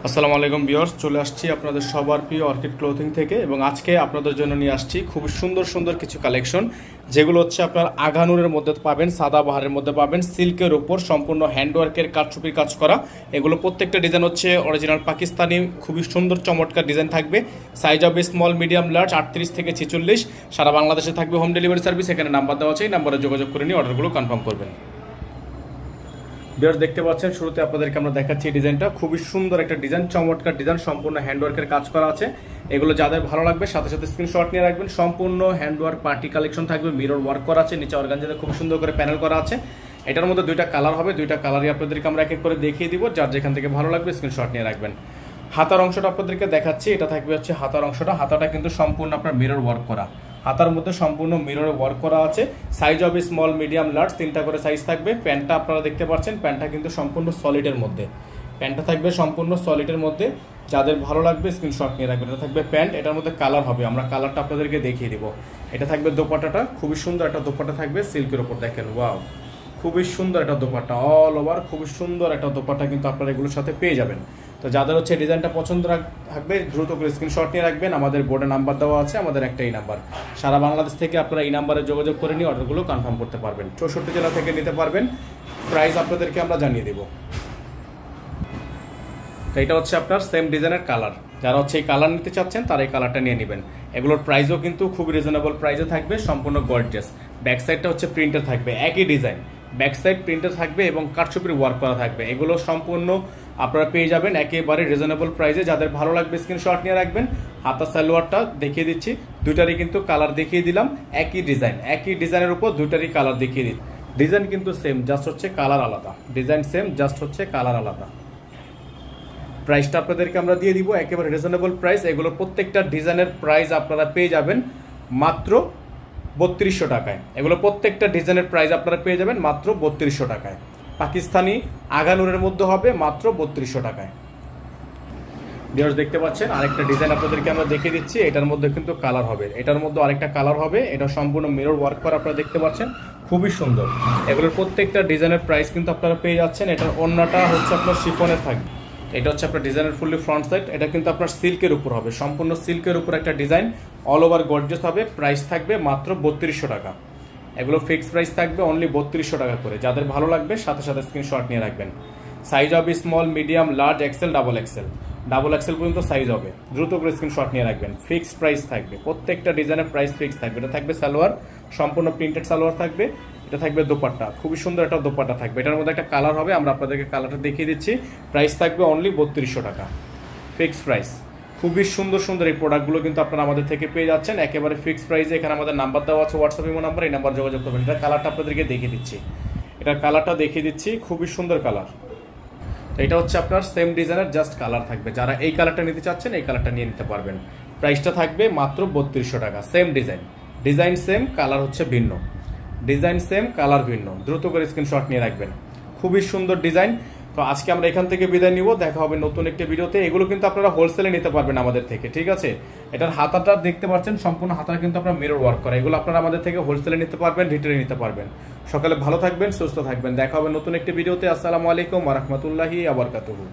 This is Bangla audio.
আসসালামু আলাইকুম ভিউয়ার্স, চলে আসছি আপনাদের সবার প্রিয় অর্কিড ক্লোথিং থেকে এবং আজকে আপনাদের জন্য নিয়ে আসছি খুব সুন্দর সুন্দর কিছু কালেকশন, যেগুলো হচ্ছে আপনার আগানুরের মধ্যে পাবেন, সাদাবাহারের মধ্যে পাবেন, সিল্কের উপর সম্পূর্ণ হ্যান্ডওয়ার্কের কাঠচুপির কাজ করা। এগুলো প্রত্যেকটা ডিজাইন হচ্ছে অরিজিনাল পাকিস্তানি, খুবই সুন্দর চমৎকার ডিজাইন থাকবে। সাইজ হবে স্মল, মিডিয়াম, লার্জ, 38 থেকে 46। সারা বাংলাদেশে থাকবে হোম ডেলিভারি সার্ভিস। এখানে নাম্বার দেওয়া আছে, এই নাম্বারে যোগাযোগ করে নিয়ে অর্ডারগুলো কনফার্ম করবেন। ভিউয়ার্স, দেখতে পাচ্ছেন শুরুতে আপনাদেরকে আমরা দেখাচ্ছি এই ডিজাইনটা। খুবই সুন্দর একটা ডিজাইন, চমৎকার ডিজাইন, সম্পূর্ণ হ্যান্ডওয়ার্কের কাজ করা আছে। এগুলো যাদের ভালো লাগবে সাথে সাথে স্ক্রিনশট নিয়ে রাখবেন। সম্পূর্ণ হ্যান্ডওয়ার্ক পার্টি কালেকশন থাকবে, মিরর ওয়ার্ক করা আছে, নিচে অর্গানজাতে খুব সুন্দর করে প্যানেল করা আছে। এটার মধ্যে দুইটা কালার হবে, দুইটা কালারই আপনাদেরকে আমরা এক এক করে দেখিয়ে দিব। যার যেখান থেকে ভালো লাগবে স্ক্রিনশট নিয়ে রাখবেন। হাতার অংশটা আপনাদেরকে দেখাচ্ছি, এটা থাকবে হচ্ছে হাতার অংশটা। হাতাটা কিন্তু সম্পূর্ণ আপনার মিরর ওয়ার্ক করা, হাতার মধ্যে সম্পূর্ণ মিররে ওয়ার্ক করা আছে। সাইজ হবে স্মল, মিডিয়াম, লার্জ, তিনটা করে সাইজ থাকবে। প্যান্টটা আপনারা দেখতে পাচ্ছেন, প্যান্টটা কিন্তু সম্পূর্ণ সলিডের মধ্যে, প্যান্টটা থাকবে সম্পূর্ণ সলিডের মধ্যে। যাদের ভালো লাগবে স্ক্রিনশট নিয়ে রাখবেন। এটা থাকবে প্যান্ট, এটার মধ্যে কালার হবে, আমরা কালারটা আপনাদেরকে দেখিয়ে দিব। এটা থাকবে দোপাট্টাটা, খুবই সুন্দর একটা দোপাট্টা থাকবে সিল্কের উপর। দেখেন, ওয়াও, খুবই সুন্দর একটা দোপাট্টা, অল ওভার খুবই সুন্দর একটা দোপাট্টা কিন্তু আপনারা এগুলোর সাথে পেয়ে যাবেন। তো যাদের হচ্ছে ডিজাইনটা পছন্দ থাকবে দ্রুত করে স্ক্রিনশট নিয়ে রাখবেন। আমাদের বোর্ডে নাম্বার দেওয়া আছে, আমাদের একটাই নাম্বার। সারা বাংলাদেশ থেকে আপনারা এই নাম্বারে যোগাযোগ করে নিয়ে অর্ডারগুলো কনফার্ম করতে পারবেন। 64 জেলা থেকে নিতে পারবেন। প্রাইস আপনাদেরকে আমরা জানিয়ে দেব। তো এটা হচ্ছে আপনার সেম ডিজাইনের কালার। যারা হচ্ছে এই কালার নিতে চাচ্ছেন তারা এই কালারটা নিয়ে নেবেন। এগুলোর প্রাইসও কিন্তু খুব রিজনেবল প্রাইসে থাকবে, সম্পূর্ণ গর্জিয়াস। ব্যাক সাইডটা হচ্ছে প্রিন্টার থাকবে, একই ডিজাইন, ব্যাক সাইড প্রিন্টার থাকবে এবং কাঠচুপির ওয়ার্ক করা থাকবে। এগুলো সম্পূর্ণ আপনারা পেয়ে যাবেন একেবারে রিজনেবল প্রাইসে। যাদের ভালো লাগবে স্ক্রিনশট নিয়ে রাখবেন। হাতা সালোয়ারটা দেখিয়ে দিচ্ছি, দুইটারই কিন্তু কালার দেখিয়ে দিলাম। একই ডিজাইন, একই ডিজাইনের উপর দুইটারই কালার দেখিয়ে দিই। ডিজাইন কিন্তু সেম, জাস্ট হচ্ছে কালার আলাদা। ডিজাইন সেম, জাস্ট হচ্ছে কালার আলাদা। প্রাইসটা আপনাদেরকে আমরা দিয়ে দিব একেবারে রিজনেবল প্রাইস। এগুলো প্রত্যেকটা ডিজাইনের প্রাইস আপনারা পেয়ে যাবেন মাত্র 3200 টাকায়। এগুলো প্রত্যেকটা ডিজাইনের প্রাইস আপনারা পেয়ে যাবেন মাত্র 3200 টাকায়। পাকিস্তানি আগানুরের মধ্যে হবে মাত্র 3200 টাকায়। ভিউয়ার্স, দেখতে পাচ্ছেন আরেকটা ডিজাইন আপনাদেরকে আমরা দেখিয়ে দিচ্ছি। এটার মধ্যে কিন্তু কালার হবে, এটার মধ্যে আরেকটা কালার হবে। এটা সম্পূর্ণ মিরর ওয়ার্ক করা আপনারা দেখতে পাচ্ছেন, খুবই সুন্দর। এগুলোর প্রত্যেকটা ডিজাইনের প্রাইস কিন্তু আপনারা পেয়ে যাচ্ছেন। এটার ওড়নাটা হচ্ছে আপনার শিফনের থাকবে। এটা হচ্ছে আপনার ডিজাইনের ফুললি ফ্রন্ট সাইড। এটা কিন্তু আপনার সিল্কের উপর হবে, সম্পূর্ণ সিল্কের উপর একটা ডিজাইন, অল ওভার গর্জিয়াস হবে। প্রাইস থাকবে মাত্র 3200 টাকা। এগুলো ফিক্সড প্রাইস থাকবে অনলি 3200 টাকা করে। যাদের ভালো লাগবে সাথে সাথে স্ক্রিনশট নিয়ে রাখবেন। সাইজ হবে small, medium, large, XL, double XL. Double XL পর্যন্ত সাইজ হবে, দ্রুত করে স্ক্রিনশট নিয়ে রাখবেন। ফিক্সড প্রাইস থাকবে, প্রত্যেকটা ডিজাইনের প্রাইস ফিক্স থাকবে। এটা থাকবে সালোয়ার, সম্পূর্ণ প্রিন্টেড সালোয়ার থাকবে। এটা থাকবে দোপাট্টা, খুবই সুন্দর একটা দোপাট্টা থাকবে। এটার মধ্যে একটা কালার হবে, আমরা আপনাদেরকে কালারটা দেখিয়ে দিচ্ছি। প্রাইস থাকবে অনলি 3200 টাকা, ফিক্সড প্রাইস। খুবই সুন্দর সুন্দর এই প্রোডাক্টগুলো কিন্তু আপনারা আমাদের থেকে পেয়ে যাচ্ছেন একেবারে ফিক্সড প্রাইসে। এখানে আমাদের নাম্বার দেওয়া আছে, হোয়াটসঅ্যাপ ইমো নাম্বার, এই নাম্বার যোগাযোগ করবেন। এটা কালারটা আপনাদেরকে দেখিয়ে দিচ্ছি, এটার কালারটা দেখিয়ে দিচ্ছি, খুবই সুন্দর কালার। তো এটা হচ্ছে আপনার সেম ডিজাইনের জাস্ট কালার থাকবে। যারা এই কালারটা নিতে চাচ্ছেন এই কালারটা নিয়ে নিতে পারবেন। প্রাইসটা থাকবে মাত্র 3200 টাকা। Same design, design same, colour হচ্ছে ভিন্ন। ডিজাইন সেম, কালার ভিন্ন। দ্রুত করে স্ক্রিনশট নিয়ে রাখবেন। খুবই সুন্দর ডিজাইন। তো আজকে আমরা এখান থেকে বিদায় নিব, দেখা হবে নতুন একটি ভিডিওতে। এগুলো কিন্তু আপনারা হোলসেলে নিতে পারবেন আমাদের থেকে, ঠিক আছে। এটার হাতাটা দেখতে পাচ্ছেন, সম্পূর্ণ হাতাটা কিন্তু আপনারা মিরর ওয়ার্ক করা। এগুলো আপনারা আমাদের থেকে হোলসেলে নিতে পারবেন, রিটেলে নিতে পারবেন। সকালে ভালো থাকবেন, সুস্থ থাকবেন। দেখা হবে নতুন একটি ভিডিওতে। আসসালামু আলাইকুম ওয়া রাহমাতুল্লাহি ওয়া বারাকাতুহু।